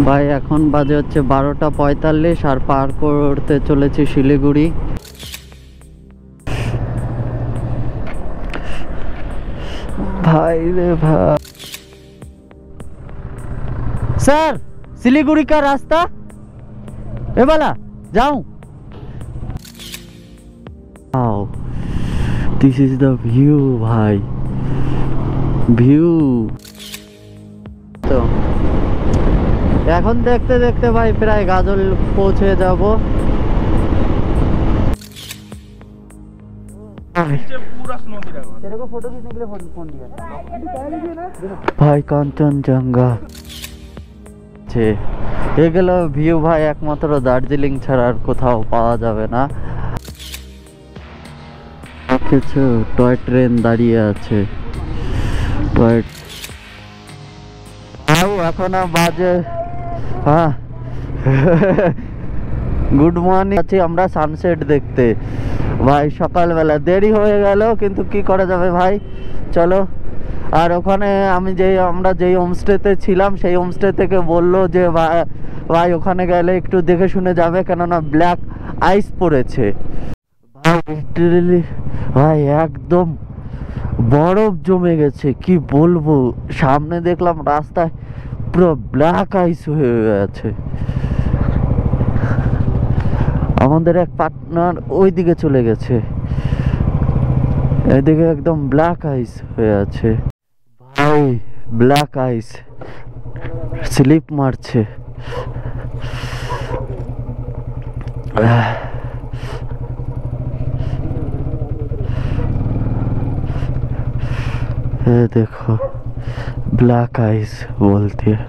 ভাই এখন বাজে হচ্ছে 12:45 আর পার করতে চলেছি শিলিগুড়ি। भाई रे भाई सर सिलीगुड़ी का रास्ता ये वाला जाऊं। दिस इज द व्यू भाई व्यू। तो এখন দেখতে দেখতে ভাই প্রায় গাজল পৌঁছে যাব। ভাই কাঞ্চনজঙ্ঘা এগুলো ভিউ ভাই একমাত্র দার্জিলিং ছাড়া আর কোথাও পাওয়া যাবে না। কিছু টয় ট্রেন দাঁড়িয়ে আছে। এখন বাজে হ্যাঁ গুড মর্নিং আছি আমরা সানসেট দেখতে। ভাই সকালবেলা দেরি হয়ে গেল কিন্তু কি করা যাবে ভাই, চলো। আর ওখানে আমরা যেই হোমস্টেতে ছিলাম সেই হোমস্টে থেকে বললো যে ভাই ওখানে গেলে একটু দেখে শুনে যাবে, কেননা ব্ল্যাক আইস পড়েছে ভাই লিটারেলি। ভাই একদম বরফ জমে গেছে, কি বলবো। সামনে দেখলাম রাস্তায় পুরো ব্ল্যাক আইস হয়ে গেছে। আমাদের এক পার্টনার ওই দিকে চলে গেছে, এদিকে একদম ব্ল্যাক আইস হয়ে আছে ভাই। ব্ল্যাক আইস স্লিপ মারছে। ये देखो ब्लैक आइस बोलती है।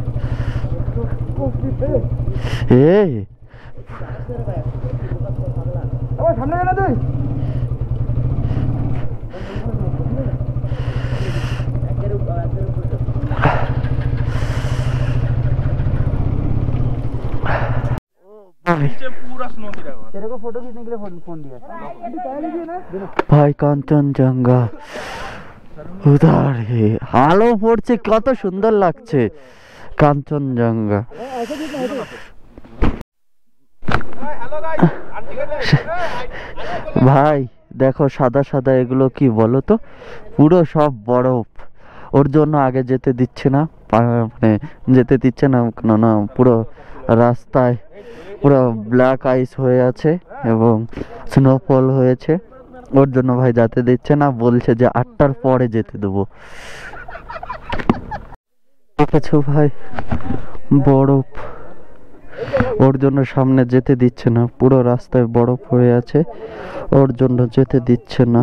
तेरे को फोटो खींचने के लिए फोन दिया भाई। কাঞ্চনজঙ্ঘা উধার আলো পড়ছে, কত সুন্দর লাগছে কাঞ্চনজঙ্ঘা। ভাই দেখো সাদা সাদা এগুলো কি বলো তো, পুরো সব বরফ। ওর জন্য আগে যেতে দিচ্ছে না, মানে যেতে দিচ্ছে না কেননা পুরো রাস্তায় পুরো ব্ল্যাক আইস হয়ে আছে এবং স্নোফল হয়েছে। ওর জন্য ভাই যেতে দিচ্ছে না, বলছে যে 8টার পরে যেতে দেবো। দেখেছো ভাই বরফ, ওর জন্য সামনে যেতে দিচ্ছে না, পুরো রাস্তায় বরফ হয়ে আছে, ওর জন্য যেতে দিচ্ছে না।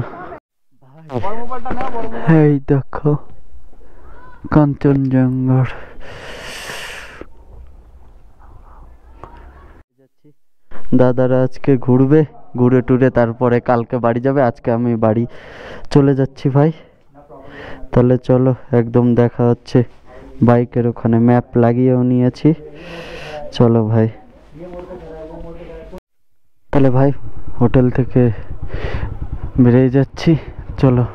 এই দেখো কাঞ্চনজঙ্ঘার। দাদারা আজকে ঘুরবে, ঘুরে টুরে তারপরে কালকে বাড়ি যাবে। আজকে আমি বাড়ি চলে যাচ্ছি ভাই। তাহলে চলো একদম দেখা হচ্ছে। বাইকের ওখানে ম্যাপ লাগিয়েও নিয়েছি, চলো ভাই। তাহলে ভাই হোটেল থেকে বেরিয়ে যাচ্ছি, চলো।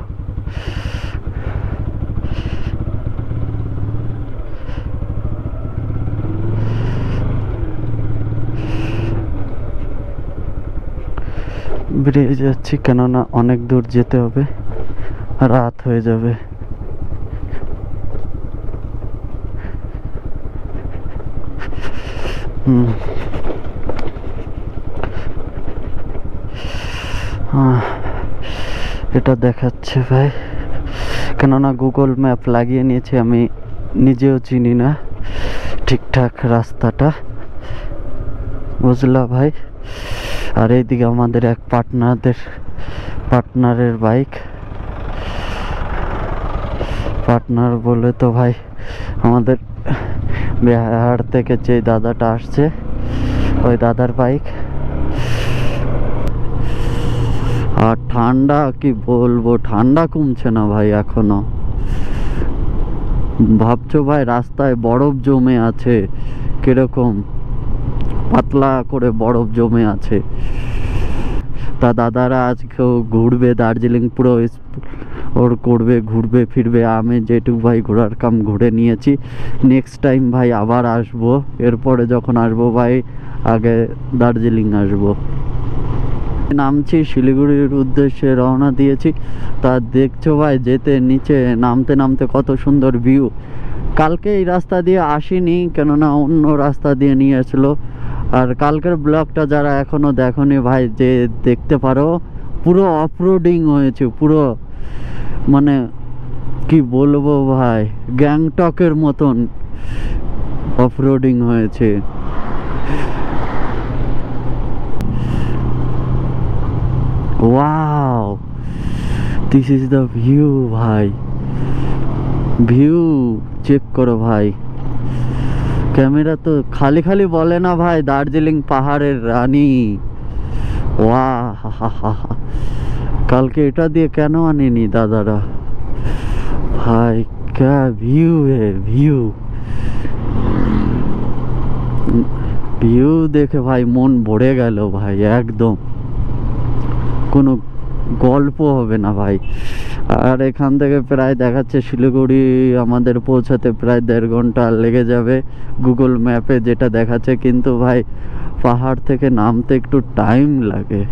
বেরিয়ে যাচ্ছি কেননা অনেক দূর যেতে হবে, রাত হয়ে যাবে। এটা দেখাচ্ছে ভাই, কেননা গুগল ম্যাপ লাগিয়ে নিয়েছি, আমি নিজেও চিনি না ঠিকঠাক রাস্তাটা, বুঝলা ভাই। আর এইদিকে আমাদের এক পার্টনারের বাইক। পার্টনার বলে তো ভাই আমাদের বিহার থেকে যে দাদাটা আসছে ওই দাদার বাইক। আর ঠান্ডা কি বলবো, ঠান্ডা কমছে না ভাই এখনো। ভাবছো ভাই রাস্তায় বরফ জমে আছে, কিরকম পাতলা করে বরফ জমে আছে। তা দাদারা আজকেও ঘুরবে দার্জিলিং পুরো ওর করবে, ঘুরবে ফিরবে। আমি যেটুকু ভাই ঘোরার কাম ঘুরে নিয়েছি। নেক্সট টাইম ভাই আবার আসবো। এরপরে যখন আসবো ভাই আগে দার্জিলিং আসবো। নামছি, শিলিগুড়ির উদ্দেশ্যে রওনা দিয়েছি। তা দেখছো ভাই যেতে নিচে নামতে নামতে কত সুন্দর ভিউ। কালকে এই রাস্তা দিয়ে আসিনি, কেননা অন্য রাস্তা দিয়ে নিয়ে আসলো। আর কালকের ব্লগটা যারা এখনো দেখোনি ভাই, যে দেখতে পারো, পুরো অফরোডিং হয়েছে, পুরো মানে কি বলবো ভাই, গ্যাংটকের মতন অফরোডিং হয়েছে। Wow, this is the view ভাই, ভিউ চেক করো ভাই। ক্যামেরা তো খালি খালি বলে না ভাই দার্জিলিং পাহাড়ের রানী। ওয়াহ, কালকে এটা দিয়ে কেন আনিনি দাদারা ভাই। ক্যা ভিউ হে, ভিউ ভিউ দেখে ভাই মন ভরে গেল ভাই, একদম কোনো গল্প হবে না ভাই। আর এখান থেকে প্রায় দেখাচ্ছে শিলিগুড়ি আমাদের পৌঁছাতে প্রায় 1.5 ঘন্টা লেগে যাবে গুগল ম্যাপে যেটা দেখাচ্ছে, কিন্তু ভাই পাহাড় থেকে নামতে একটু টাইম লাগে।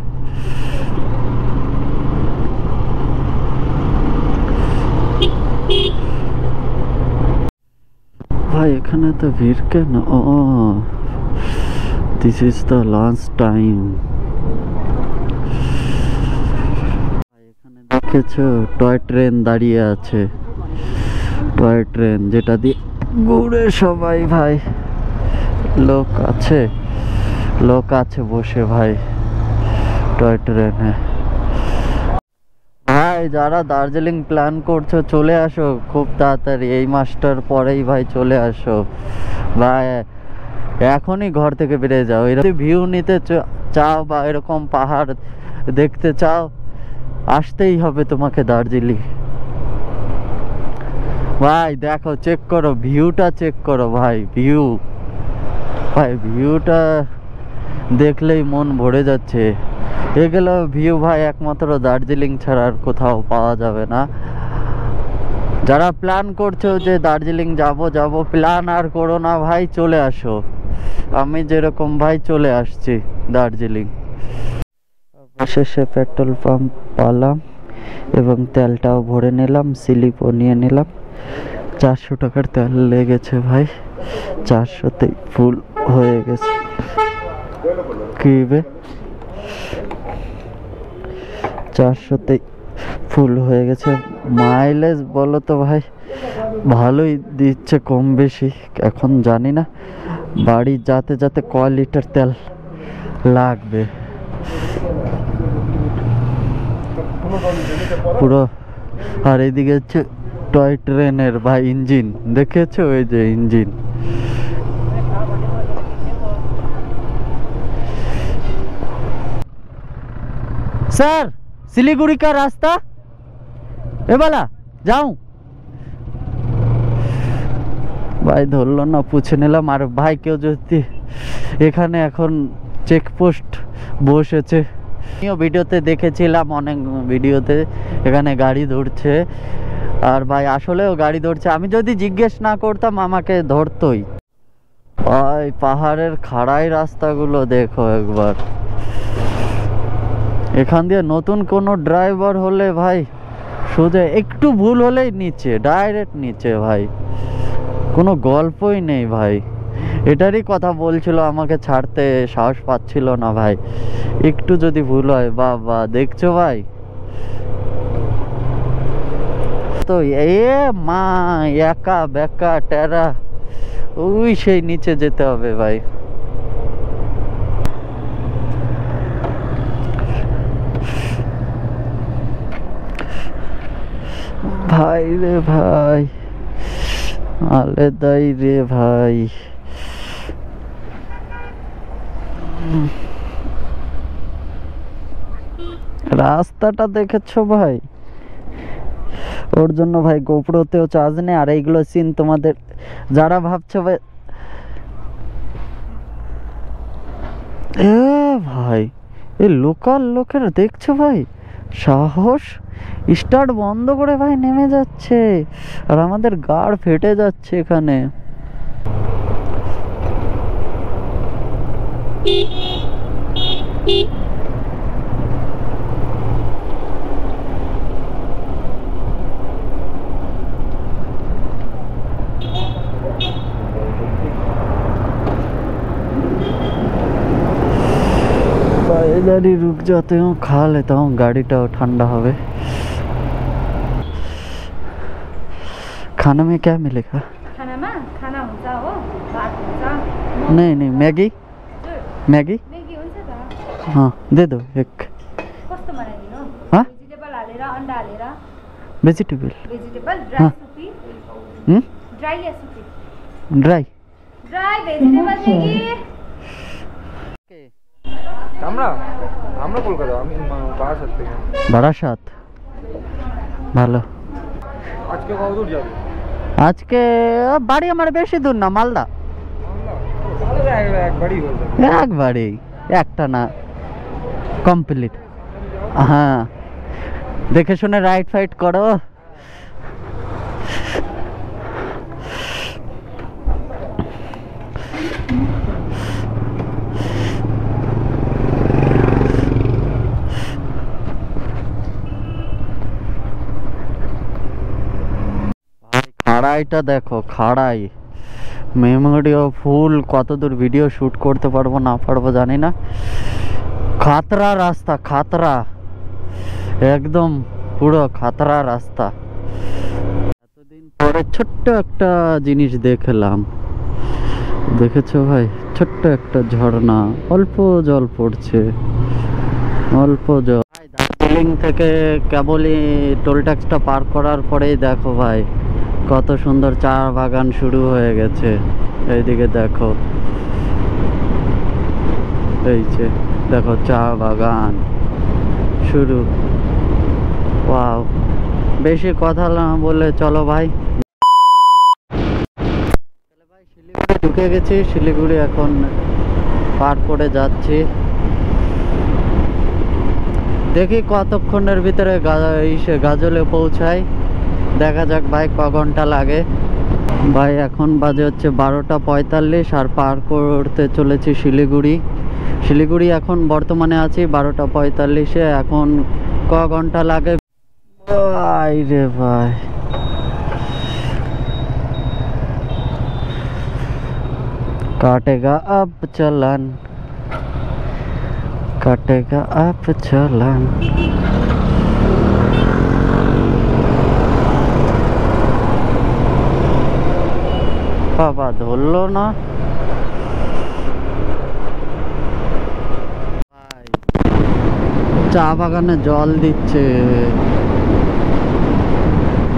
ভাই এখানে তো ভিড় কেন? ও, this is the last time. এখানে দেখেছো টয় ট্রেন দাঁড়িয়ে আছে, টয় ট্রেন যেটা দিয়ে ঘুরে সবাই ভাই। লোক আছে, লোক আছে বসে ভাই টয় ট্রেনে। ভাই যারা দার্জিলিং প্ল্যান করছো চলে আসো খুব তাড়াতাড়ি, এই মাসটার পরেই ভাই চলে আসো ভাই। এখনই ঘর থেকে বেরিয়ে যাও। এরকম ভিউ নিতে চাও বা এরকম পাহাড় দেখতে চাও, আসতেই হবে তোমাকে দার্জিলিং। ভাই দেখো, চেক করো ভিউটা, চেক করো ভাই ভিউ। ভাই ভিউটা দেখলেই মন ভরে যাচ্ছে। এগুলো ভিউ ভাই একমাত্র দার্জিলিং ছাড়া আর কোথাও পাওয়া যাবে না। যারা প্ল্যান করছো যে দার্জিলিং যাব, প্ল্যান আর করো না ভাই, চলে আসো। আমি যেরকম ভাই চলে আসছি দার্জিলিং। অবশেষে পেট্রোল পাম্প পালাম এবং তেলটাও ভরে নিলাম, স্লিপও নিয়ে নিলাম। 400 টাকার তেল লেগেছে ভাই, 400তেই ফুল হয়ে গেছে। কি বে, 400তেই ফুল হয়ে গেছে। মাইলেজ বলো তো ভাই ভালোই দিচ্ছে, কম বেশি এখন জানি না। বাড়ি যাতে যাতে ক লিটার তেল লাগবে পুরো। আর এইদিকে হচ্ছে টয় ট্রেনের ভাই ইঞ্জিন, দেখেছো ওই যে ইঞ্জিন। सर सिलीगुड़ी का रास्ता ए वाला जाऊं? ভাই ধরলো না, পুছে নিলাম। আর ভাই কেউ যদি এখানে এখন চেকপোস্ট বসেছে, আমিও ভিডিওতে দেখেছিলাম, অনেক ভিডিওতে এখানে গাড়ি ধরছে। আর ভাই আসলেও গাড়ি ধরছে, আমি যদি জিজ্ঞেস না করতাম আমাকে ধরতোই। ভাই পাহাড়ের খাড়াই রাস্তাগুলো দেখো একবার। এখান দিয়ে নতুন কোনো ড্রাইভার হলে ভাই সোজা একটু ভুল হলেই নিচে, ডাইরেক্ট নিচে ভাই, কোনো গল্পই নেই ভাই। এটারই কথা বলছিল, আমাকে ছাড়তে সাহস পাচ্ছিল না ভাই। একটু যদি ভুল হয় বাবা, দেখছো ভাই তো এ মা, একা বেকা টেরা, ওই সেই নিচে যেতে হবে ভাই। ভাই রে ভাই, আলেদাই রে ভাই। রাস্তাটা দেখেছো ভাই, ওর জন্য ভাই গোপ্রোতেও চার্জ নেই। আর এইগুলো সিন তোমাদের যারা ভাবছো ভাই, এ ভাই এ লোকাল লোকেরা দেখছো ভাই সাহস! স্টার্ট বন্ধ করে ভাই নেমে যাচ্ছে, আর আমাদের গাড় ফেটে যাচ্ছে এখানে। गाड़ी रुक जाते हूँ, खा लेता हूँ, गाड़ीটাও ঠান্ডা হবে। खाना में क्या मिलेगा? खाना हुन्छ हो, भात हुन्छ। नहीं नहीं, मैगी मैगी मैगी हुन्छ त। हाँ दे दो एक। कस्तो बनाइदिनु? हाँ भेजिटेबल हालेर, अन्डा हालेर। वेजिटेबल भेजिटेबल ड्राई हाँ। सुपी। ड्राई ड्राई या soupy? Dry dry vegetable Maggi. আমরা আমরা কলকাতা, আমি বারাসাত থেকে। বারাসাত, ভালো। আজকে কত দূর যাবে? আজকে বাড়ি আমার বেশি দূর না, মালদা। তাহলে একবারই হয়ে যাবে। একবারই, একটা না, কমপ্লিট। হ্যাঁ, দেখে শুনে রাইট ফাইট করো। খাড়াইটা দেখো, খাড়াই মেমোরিও ফুল। কত দূর ভিডিও শুট করতে পারবো না পারবো জানি না। খাতরা রাস্তা, খাতরা, একদম পুরো খাতরা রাস্তা। এতদিন পরে ছোট্ট একটা জিনিস দেখলাম, দেখেছো ভাই? ছোট্ট একটা ঝর্ণা, অল্প জল পড়ছে, অল্প জল। দার্জিলিং থেকে কেবলই টোল ট্যাক্সটা পার করার পরেই দেখো ভাই কত সুন্দর চা বাগান শুরু হয়ে গেছে। এইদিকে দেখো, এই যে দেখো চা বাগান শুরু। ওয়াও, বেশি কথা না বলে চলো ভাই। শিলিগুড়ি ঢুকে গেছি, শিলিগুড়ি এখন পার করে যাচ্ছি। দেখি কতক্ষণের ভিতরে গাজলে পৌঁছাই, দেখা যাক ভাই ক ঘন্টা লাগে। ভাই এখন বাজে হচ্ছে 12টা 45 আর পার করতে চলেছি শিলিগুড়ি। শিলিগুড়ি এখন বর্তমানে আছি 12টা 45-এ। এখন ক ঘন্টা লাগে ভাই রে ভাই। काटेगा अब चलन, काटेगा अब चलन। বাবা ধরলো না। চা বাগানে জল দিচ্ছে।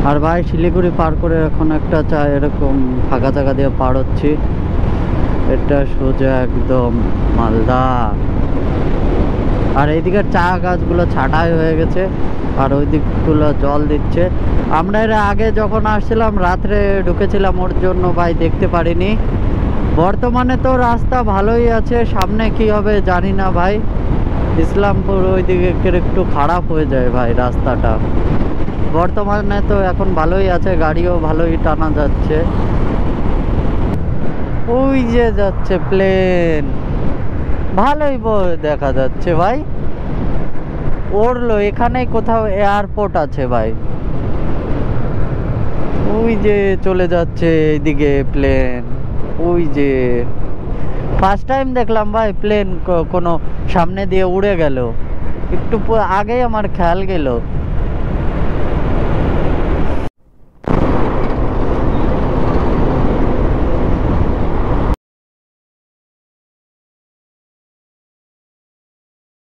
আর ভাই শিলিগুড়ি পার করে এখন একটা চা এরকম ফাঁকা জায়গা দিয়ে পার হচ্ছি। এটা সোজা একদম মালদা। আর এইদিকের চা গাছগুলো ছাঁটাই হয়ে গেছে, আর ওই দিকগুলো জল দিচ্ছে। আমরা এর আগে যখন আসছিলাম রাত্রে ঢুকেছিলাম, ওর জন্য ভাই দেখতে পারিনি। বর্তমানে তো রাস্তা ভালোই আছে, সামনে কি হবে জানি না ভাই। ইসলামপুর ওই দিকে একটু খারাপ হয়ে যায় ভাই রাস্তাটা। বর্তমানে তো এখন ভালোই আছে, গাড়িও ভালোই টানা যাচ্ছে। ওই যে যাচ্ছে প্লেন, ভালোই দেখা যাচ্ছে ভাই। উড়লো, এখানে কোথাও এয়ারপোর্ট আছে ভাই। ওই যে চলে যাচ্ছে এইদিকে প্লেন। ওই যে ফার্স্ট টাইম দেখলাম ভাই প্লেন কোনো সামনে দিয়ে উড়ে গেল, একটু আগেই আমার খেয়াল গেল।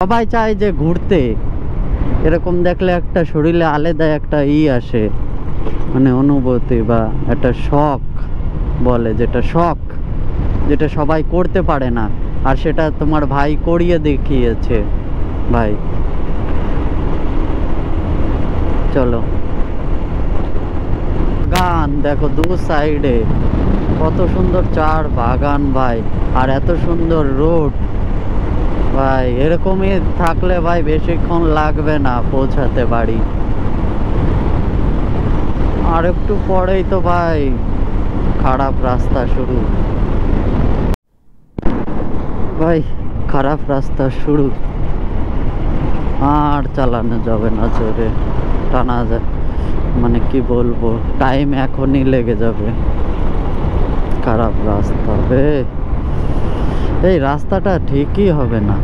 সবাই চায় যে ঘুরতে, এরকম দেখলে একটা শরীরে আলাদা একটা আসে, মানে অনুভূতি বা একটা শখ বলে, যেটা শখ, যেটা সবাই করতে পারে না। আর সেটা তোমার ভাই করিয়ে দেখিয়েছে ভাই। চলো, বাগান দেখো দু সাইডে, কত সুন্দর চার বাগান ভাই, আর এত সুন্দর রোড। ভাই এরকমই থাকলে ভাই বেশিক্ষণ লাগবে না পৌঁছাতে বাড়ি। আর একটু পরেই তো ভাই খারাপ রাস্তা শুরু। ভাই খারাপ রাস্তা শুরু, আর চালানো যাবে না জোরে, টানা যায় মানে কি বলবো, টাইম এখনই লেগে যাবে। খারাপ রাস্তা রে, এই রাস্তাটা ঠিকই হবে না।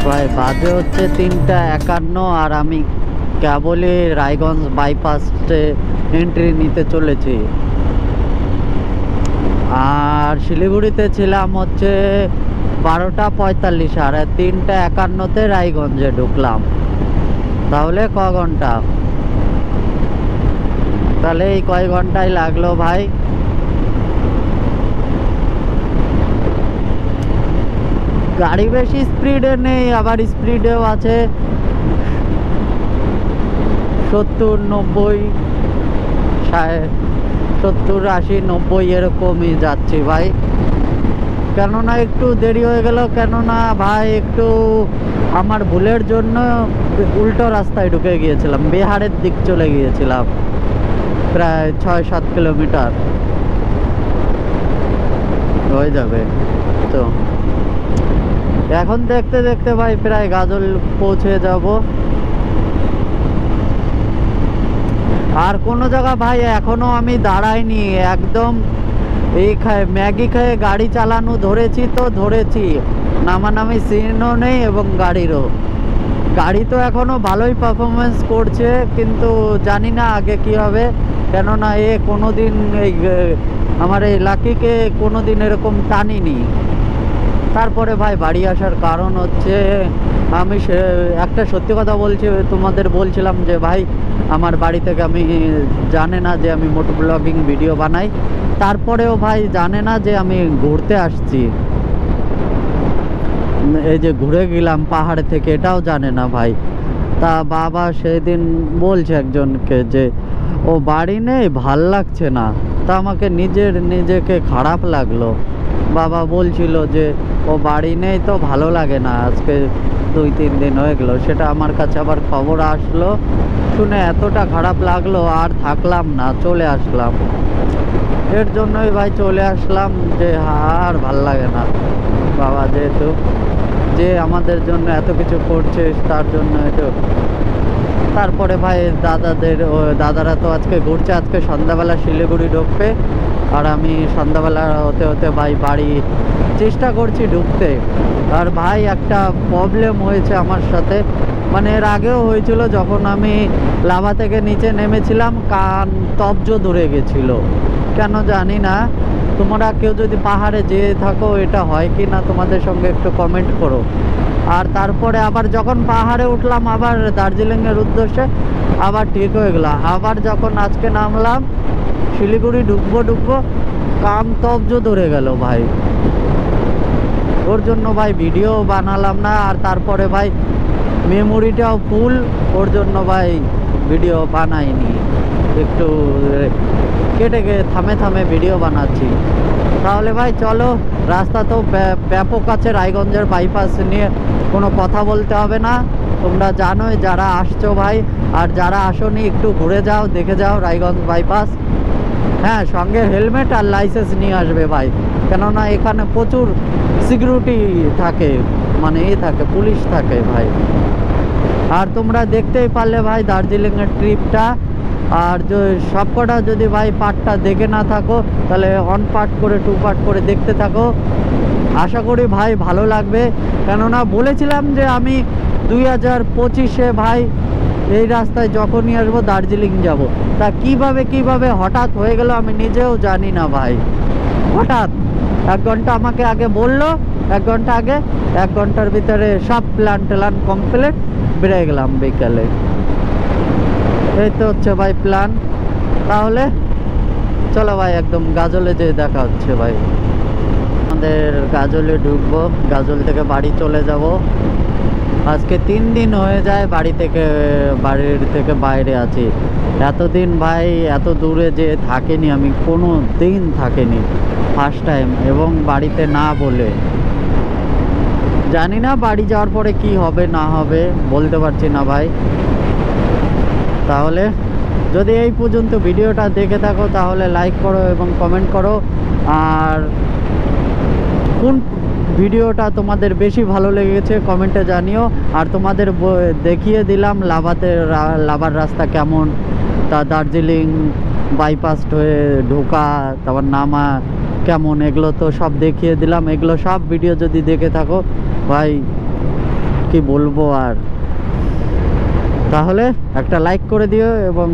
ভাই বাজে হচ্ছে 3:51 আর আমি কেবলই রায়গঞ্জ বাইপাসে এন্ট্রি নিতে চলেছি। আর শিলিগুড়িতে ছিলাম হচ্ছে 12:45, আর 3:51-তে রায়গঞ্জে ঢুকলাম। তাহলে ক ঘন্টা? তাহলে এই কয় ঘন্টায় লাগলো ভাই? গাড়ি বেশি স্পিডে নেই, আবার স্পিডেও আছে 70-90, 70-80-90 এরকমই যাচ্ছি ভাই। কেননা একটু দেরি হয়ে গেল, কেননা ভাই একটু আমার ভুলের জন্য উল্টো রাস্তায় ঢুকে গিয়েছিলাম, বিহারের দিক চলে গিয়েছিলাম প্রায় 6-7 কিলোমিটার হয়ে যাবে। তো এখন দেখতে দেখতে ভাই প্রায় গাজল পৌঁছে যাব। আর কোনো জায়গা ভাই এখনো আমি দাঁড়াইনি, একদম এই ম্যাগি খেয়ে গাড়ি চালানো ধরেছি তো ধরেছি, নামানামি সিনও নেই এবং গাড়ি তো এখনো ভালোই পারফরমেন্স করছে, কিন্তু জানি না আগে কি হবে। কেননা কোনোদিন আমার এই লাকিকে কোনোদিন এরকম টানিনি। তারপরে ভাই বাড়ি আসার কারণ হচ্ছে আমি একটা সত্যি কথা বলছি, তোমাদের বলছিলাম যে ভাই আমার বাড়ি থেকে আমি জানে না যে আমি মোটো ব্লগিং ভিডিও বানাই, তারপরেও ভাই জানে না যে আমি ঘুরতে আসছি, এই যে ঘুরে গেলাম পাহাড় থেকে, এটাও জানে না ভাই। তা বাবা সেদিন বলছে একজনকে যে ও বাড়ি নেই, ভাল লাগছে না। তা আমাকে নিজেকে খারাপ লাগলো। বাবা বলছিল যে ও বাড়ি নেই তো ভালো লাগে না, আজকে 2-3 দিন হয়ে গেল। সেটা আমার কাছে আবার খবর আসলো, শুনে এতটা খারাপ লাগলো, আর থাকলাম না, চলে আসলাম। এর জন্যই ভাই চলে আসলাম যে আর ভাল লাগে না। বাবা যেহেতু যে আমাদের জন্য এত কিছু করছে, তার জন্য একটু। তারপরে ভাই দাদারা তো আজকে ঘুরছে, আজকে সন্ধ্যাবেলা শিলিগুড়ি ঢুকবে, আর আমি সন্ধ্যাবেলা হতে হতে ভাই বাড়ি চেষ্টা করছি ঢুকতে। আর ভাই একটা প্রবলেম হয়েছে আমার সাথে, মানে এর আগেও হয়েছিল, যখন আমি লাভা থেকে নিচে নেমেছিলাম কান তবজো ধরে গেছিলো, কেন জানি না। তোমরা কেউ যদি পাহাড়ে যেয়ে থাকো এটা হয় কি না তোমাদের সঙ্গে একটু কমেন্ট করো। আর তারপরে আবার যখন পাহাড়ে উঠলাম আবার দার্জিলিংয়ের উদ্দেশ্যে, আবার ঠিক হয়ে গেল। আবার যখন আজকে নামলাম শিলিগুড়ি ঢুকবো কান তবজো ধরে গেল ভাই। ওর জন্য ভাই ভিডিও বানালাম না, আর তারপরে ভাই মেমোরিটাও ফুল, ওর জন্য ভাই ভিডিও বানাইনি, একটু কেটে থামে ভিডিও বানাচ্ছি। তাহলে ভাই চলো, রাস্তা তো ব্যাপক আছে, রায়গঞ্জের বাইপাস নিয়ে কোনো কথা বলতে হবে না, তোমরা জানোই যারা আসছো ভাই। আর যারা আসোনি একটু ঘুরে যাও, দেখে যাও রায়গঞ্জ বাইপাস। হ্যাঁ, সঙ্গে হেলমেট আর লাইসেন্স নিয়ে আসবে ভাই, কেননা এখানে প্রচুর সিকিউরিটি থাকে, মানে থাকে পুলিশ থাকে ভাই। আর তোমরা দেখতেই পারলে ভাই দার্জিলিংয়ের ট্রিপটা, আর সবকটা যদি ভাই পার্টটা দেখে না থাকো তাহলে 1 পার্ট করে 2 পার্ট করে দেখতে থাকো, আশা করি ভাই ভালো লাগবে। কেননা বলেছিলাম যে আমি 2025-এ ভাই এই রাস্তায় যখনই আসবো দার্জিলিং যাব, তা কিভাবে হঠাৎ হয়ে গেল আমি নিজেও জানি না ভাই। হঠাৎ 1 ঘন্টা আমাকে আগে বললো, 1 ঘন্টা আগে, 1 ঘন্টার ভিতরে সব প্ল্যান ট্যান কমপ্লিট, বেরিয়ে গেলাম বিকালে। এই তো হচ্ছে ভাই প্ল্যান। তাহলে চলো ভাই একদম গাজলে যেয়ে দেখা হচ্ছে ভাই। আমাদের গাজলে ঢুকবো, গাজল থেকে বাড়ি চলে যাব। আজকে 3 দিন হয়ে যায় বাড়ির থেকে বাইরে আছি। এতদিন ভাই এত দূরে যে থাকিনি, আমি কোনো দিন থাকিনি, ফার্স্ট টাইম, এবং বাড়িতে না বলে। জানি না বাড়ি যাওয়ার পরে কি হবে না হবে, বলতে পারছি না ভাই। তাহলে যদি এই পর্যন্ত ভিডিওটা দেখে থাকো তাহলে লাইক করো এবং কমেন্ট করো। আর কোন ভিডিওটা তোমাদের বেশি ভালো লেগেছে কমেন্টে জানিও। আর তোমাদের দেখিয়ে দিলাম লাভার রাস্তা কেমন, তা দার্জিলিং বাইপাস হয়ে ঢোকা, তারপর নামা কেমন, এগুলো তো সব দেখিয়ে দিলাম। এগুলো সব ভিডিও যদি দেখে থাকো ভাই কি বলবো আর। তাহলে একটা লাইক করে দিও এবং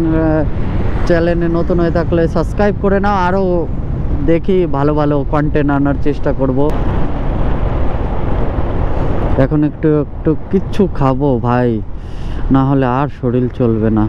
চ্যানেলে নতুন হয়ে থাকলে সাবস্ক্রাইব করে নাও। আরও দেখি ভালো ভালো কন্টেন্ট আনার চেষ্টা করব। এখন একটু কিচ্ছু খাবো ভাই, না হলে আর শরীর চলবে না।